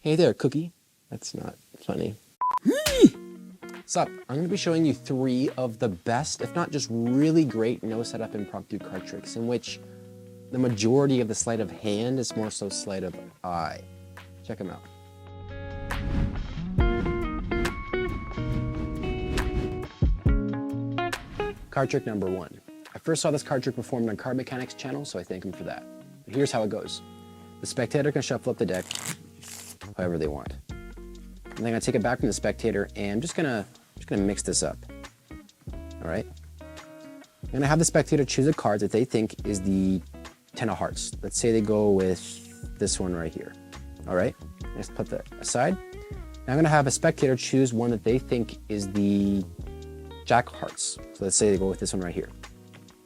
Hey there, Cookie. That's not funny. What's up? I'm going to be showing you 3 of the best, if not just really great, no setup impromptu card tricks in which the majority of the sleight of hand is more so sleight of eye. Check them out. Card trick number 1. I first saw this card trick performed on Card Mechanics channel, so I thank him for that. But here's how it goes. The spectator can shuffle up the deck however they want. And then I'm gonna take it back from the spectator and I'm just gonna mix this up. All right. I'm gonna have the spectator choose a card that they think is the 10 of hearts. Let's say they go with this one right here. All right. Let's put that aside. Now I'm gonna have a spectator choose one that they think is the Jack of hearts. So let's say they go with this one right here.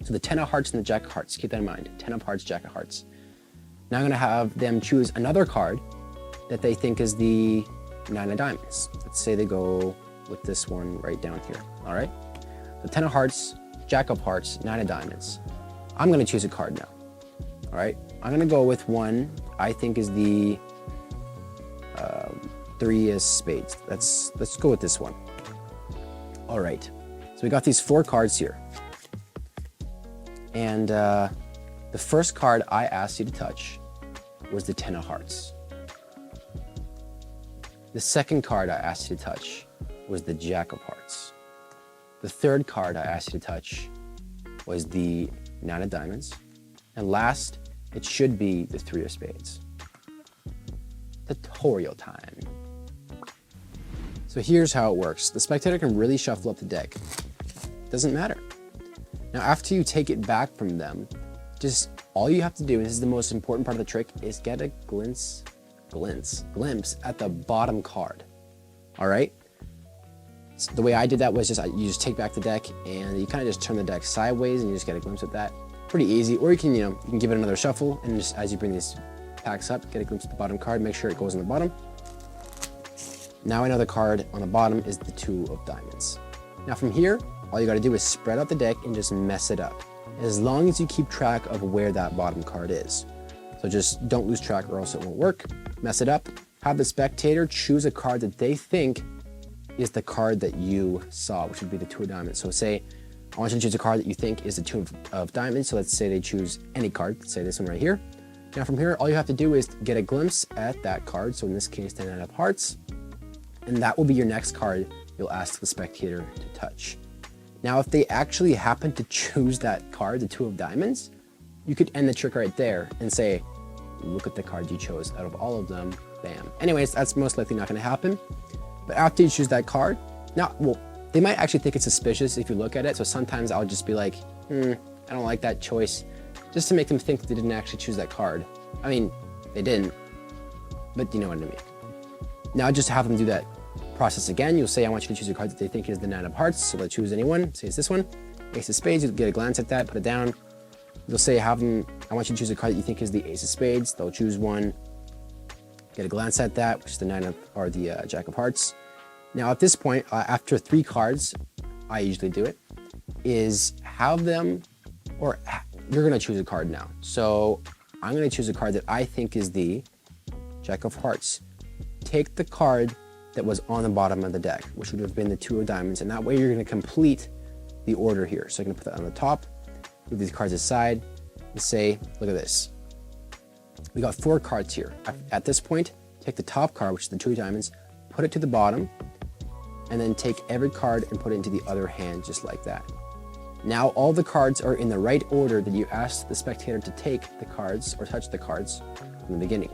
So the 10 of hearts and the Jack of hearts. Keep that in mind. 10 of hearts, Jack of hearts. Now I'm gonna have them choose another card that they think is the 9 of diamonds. Let's say they go with this one right down here, all right? The 10 of hearts, Jack of hearts, 9 of diamonds. I'm gonna choose a card now, all right? I'm gonna go with one I think is the 3 of spades. Let's go with this one. All right, so we got these 4 cards here. And the first card I asked you to touch was the 10 of hearts. The second card I asked you to touch was the Jack of hearts. The third card I asked you to touch was the 9 of diamonds. And last, it should be the 3 of spades. Tutorial time. So here's how it works. The spectator can really shuffle up the deck. Doesn't matter. Now after you take it back from them, just all you have to do, and this is the most important part of the trick, is get a glimpse at the bottom card. All right. So the way I did that was you just take back the deck and you kind of just turn the deck sideways and you just get a glimpse at that. Pretty easy. Or you can give it another shuffle and just as you bring these packs up, get a glimpse at the bottom card. Make sure it goes on the bottom. Now I know the card on the bottom is the 2 of diamonds. Now from here, all you got to do is spread out the deck and just mess it up, as long as you keep track of where that bottom card is. So just don't lose track or else it won't work. Mess it up. Have the spectator choose a card that they think is the card that you saw, which would be the 2 of diamonds. So say, I want you to choose a card that you think is the 2 of diamonds. So let's say they choose any card, let's say this one right here. Now from here, all you have to do is get a glimpse at that card. So in this case, the 9 of hearts. And that will be your next card you'll ask the spectator to touch. Now, if they actually happen to choose that card, the 2 of diamonds, you could end the trick right there and say, look at the card you chose out of all of them, bam. Anyways, that's most likely not gonna happen. But after you choose that card, they might actually think it's suspicious if you look at it. So sometimes I'll just be like, I don't like that choice, just to make them think that they didn't actually choose that card. I mean, they didn't, but you know what I mean. Now just have them do that process again. You'll say, I want you to choose a card that they think is the 9 of hearts. So they'll choose anyone, say it's this one, Ace of spades, you'll get a glance at that, put it down. You'll say, I want you to choose a card that you think is the Ace of spades. They'll choose one, get a glance at that, which is the 9 of, or the Jack of hearts. Now at this point, after 3 cards, I usually do it, is have them, or you're gonna choose a card now. So I'm gonna choose a card that I think is the Jack of hearts. Take the card that was on the bottom of the deck, which would have been the 2 of diamonds, and that way you're gonna complete the order here. So I'm gonna put that on the top, move these cards aside, and say, look at this. We got 4 cards here. At this point, take the top card, which is the 2 of diamonds, put it to the bottom, and then take every card and put it into the other hand, just like that. Now all the cards are in the right order that you asked the spectator to take the cards or touch the cards from the beginning.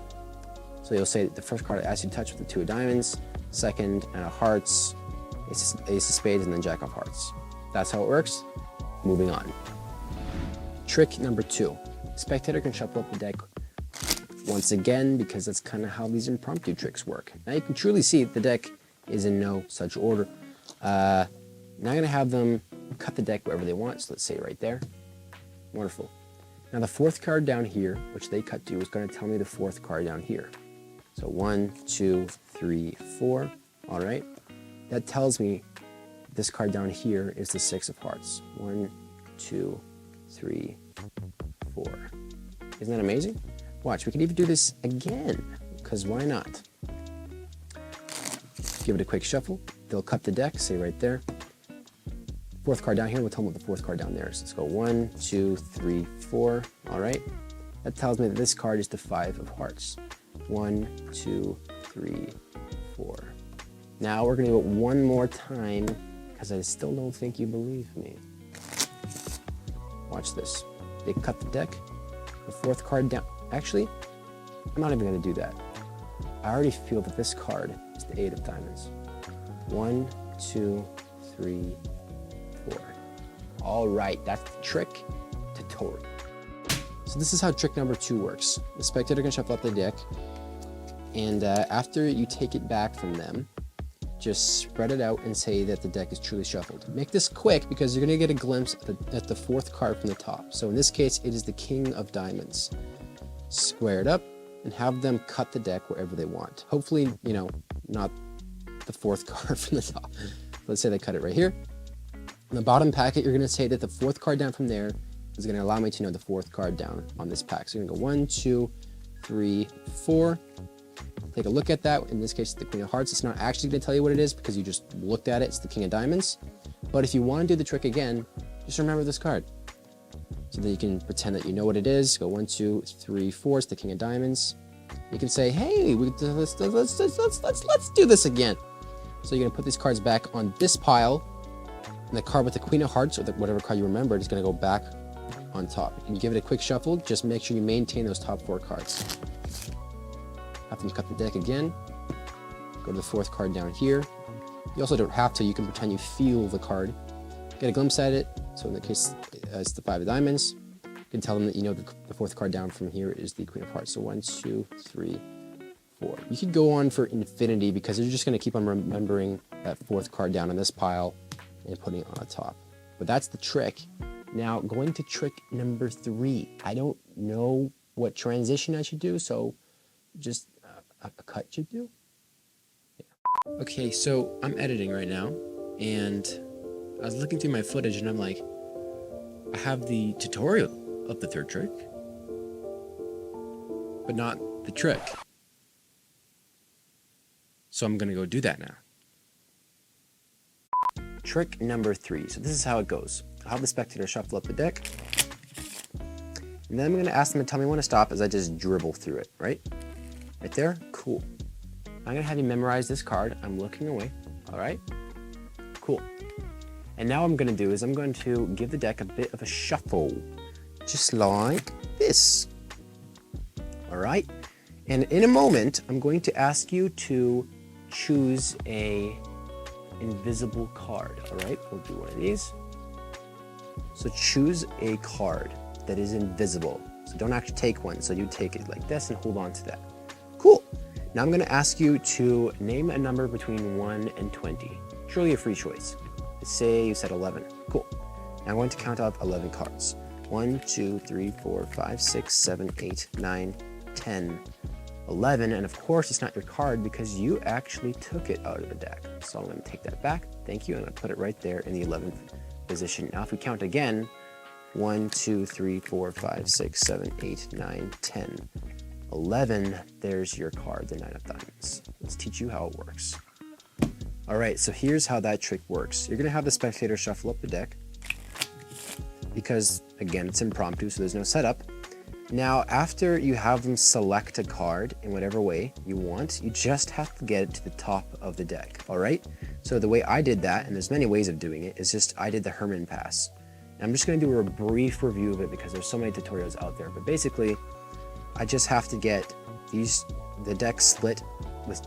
So you'll say the first card I asked you to touch was the 2 of diamonds, second, 9 of hearts, Ace of spades, and then Jack of hearts. That's how it works. Moving on. Trick number 2. Spectator can shuffle up the deck once again, because that's kind of how these impromptu tricks work. Now you can truly see the deck is in no such order. Now I'm gonna have them cut the deck wherever they want. So let's say right there. Wonderful. Now the 4th card down here, which they cut to, is gonna tell me the 4th card down here. So 1, 2, 3, 4. All right. That tells me this card down here is the 6 of hearts. 1, 2, 3, 4. Isn't that amazing? Watch, we can even do this again, because why not? Give it a quick shuffle. They'll cut the deck, say right there. Fourth card down here, we'll tell them what the fourth card down there is. Let's go 1, 2, 3, 4. All right. That tells me that this card is the 5 of hearts. 1, 2, 3, 4. Now we're going to do it one more time because I still don't think you believe me. Watch this. They cut the deck. The fourth card down. Actually, I'm not even going to do that. I already feel that this card is the 8 of diamonds. 1, 2, 3, 4. All right, that's the trick tutorial. So this is how trick number 2 works. The spectator can shuffle up the deck, and after you take it back from them, just spread it out and say that the deck is truly shuffled. Make this quick because you're gonna get a glimpse at the fourth card from the top. So in this case, it is the King of Diamonds. Square it up and have them cut the deck wherever they want. Hopefully, you know, not the fourth card from the top. Let's say they cut it right here. On the bottom packet, you're gonna say that the fourth card down from there is gonna allow me to know the fourth card down on this pack. So you're gonna go 1, 2, 3, 4. Take a look at that. In this case, it's the Queen of Hearts. It's not actually going to tell you what it is because you just looked at it. It's the King of Diamonds. But if you want to do the trick again, just remember this card so that you can pretend that you know what it is. Go 1, 2, 3, 4. It's the King of Diamonds. You can say, "Hey, let's do this again." So you're going to put these cards back on this pile, and the card with the Queen of Hearts or whatever card you remembered is going to go back on top. You can give it a quick shuffle. Just make sure you maintain those top 4 cards. Have them cut the deck again. Go to the fourth card down here. You also don't have to. You can pretend you feel the card. Get a glimpse at it. So in the case, it's the 5 of diamonds. You can tell them that you know the fourth card down from here is the Queen of Hearts. So 1, 2, 3, 4. You could go on for infinity because you're just going to keep on remembering that fourth card down on this pile and putting it on the top. But that's the trick. Now going to trick number 3. I don't know what transition I should do, so just a cut should do. Yeah. Okay, so I'm editing right now, and I was looking through my footage, and I'm like, I have the tutorial of the third trick, but not the trick. So I'm gonna go do that now. Trick number 3. So this is how it goes. I'll have the spectator shuffle up the deck, and then I'm gonna ask them to tell me when to stop as I just dribble through it, right? Right there? Cool. I'm gonna have you memorize this card. I'm looking away. All right? Cool. And now what I'm gonna do is I'm going to give the deck a bit of a shuffle. Just like this. All right? And in a moment, I'm going to ask you to choose a invisible card. All right? We'll do one of these. So choose a card that is invisible. So don't actually take one. So you take it like this and hold on to that. Cool. Now I'm going to ask you to name a number between 1 and 20. Surely a free choice. Let's say you said 11. Cool. Now I'm going to count out 11 cards. 1, 2, 3, 4, 5, 6, 7, 8, 9, 10, 11. And of course, it's not your card because you actually took it out of the deck. So I'm going to take that back. Thank you. And I'm going to put it right there in the 11th position. Now if we count again, 1, 2, 3, 4, 5, 6, 7, 8, 9, 10. 11, there's your card, the 9 of diamonds. Let's teach you how it works. All right, so here's how that trick works. You're gonna have the spectator shuffle up the deck because, again, it's impromptu, so there's no setup. Now, after you have them select a card in whatever way you want, you just have to get it to the top of the deck, all right? So the way I did that, and there's many ways of doing it, is just I did the Herman pass. And I'm just gonna do a brief review of it because there's so many tutorials out there, but basically, I just have to get the deck split with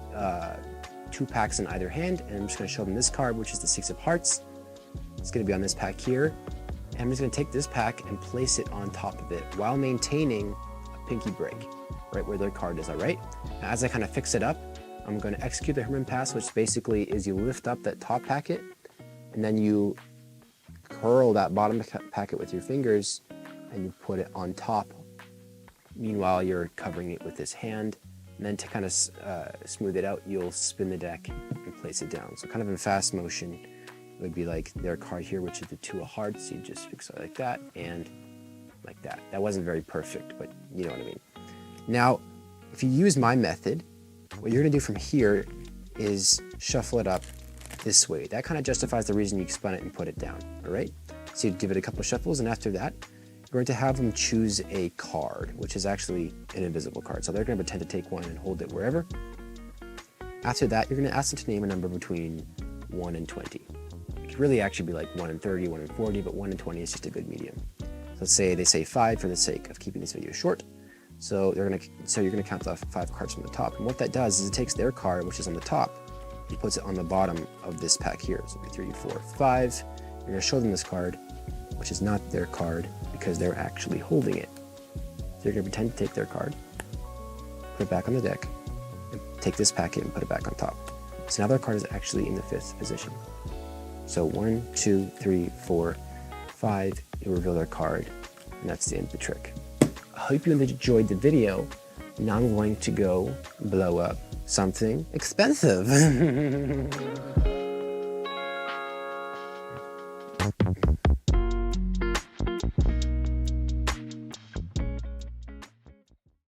2 packs in either hand, and I'm just going to show them this card, which is the 6 of Hearts. It's going to be on this pack here, and I'm just going to take this pack and place it on top of it while maintaining a pinky break, right where their card is, all right? Now, as I kind of fix it up, I'm going to execute the Herman pass, which basically is you lift up that top packet, and then you curl that bottom packet with your fingers, and you put it on top. Meanwhile, you're covering it with this hand, and then to kind of smooth it out, you'll spin the deck and place it down. So kind of in fast motion, it would be like their card here, which is the 2 of Hearts. You just fix it like that and like that. That wasn't very perfect, but you know what I mean. Now, if you use my method, what you're gonna do from here is shuffle it up this way. That kind of justifies the reason you spun it and put it down, all right? So you give it a couple shuffles, and after that, you're going to have them choose a card, which is actually an invisible card. So they're going to pretend to take one and hold it wherever. After that, you're going to ask them to name a number between 1 and 20. It could really actually be like 1 and 30, 1 and 40, but 1 and 20 is just a good medium. So let's say they say 5 for the sake of keeping this video short. So you're gonna count off 5 cards from the top. And what that does is it takes their card, which is on the top, and puts it on the bottom of this pack here. So 3, 4, 5. You're gonna show them this card, which is not their card because they're actually holding it. So you're gonna pretend to take their card, put it back on the deck, and take this packet and put it back on top. So now their card is actually in the 5th position. So 1, 2, 3, 4, 5, you reveal their card, and that's the end of the trick. I hope you enjoyed the video. Now I'm going to go blow up something expensive.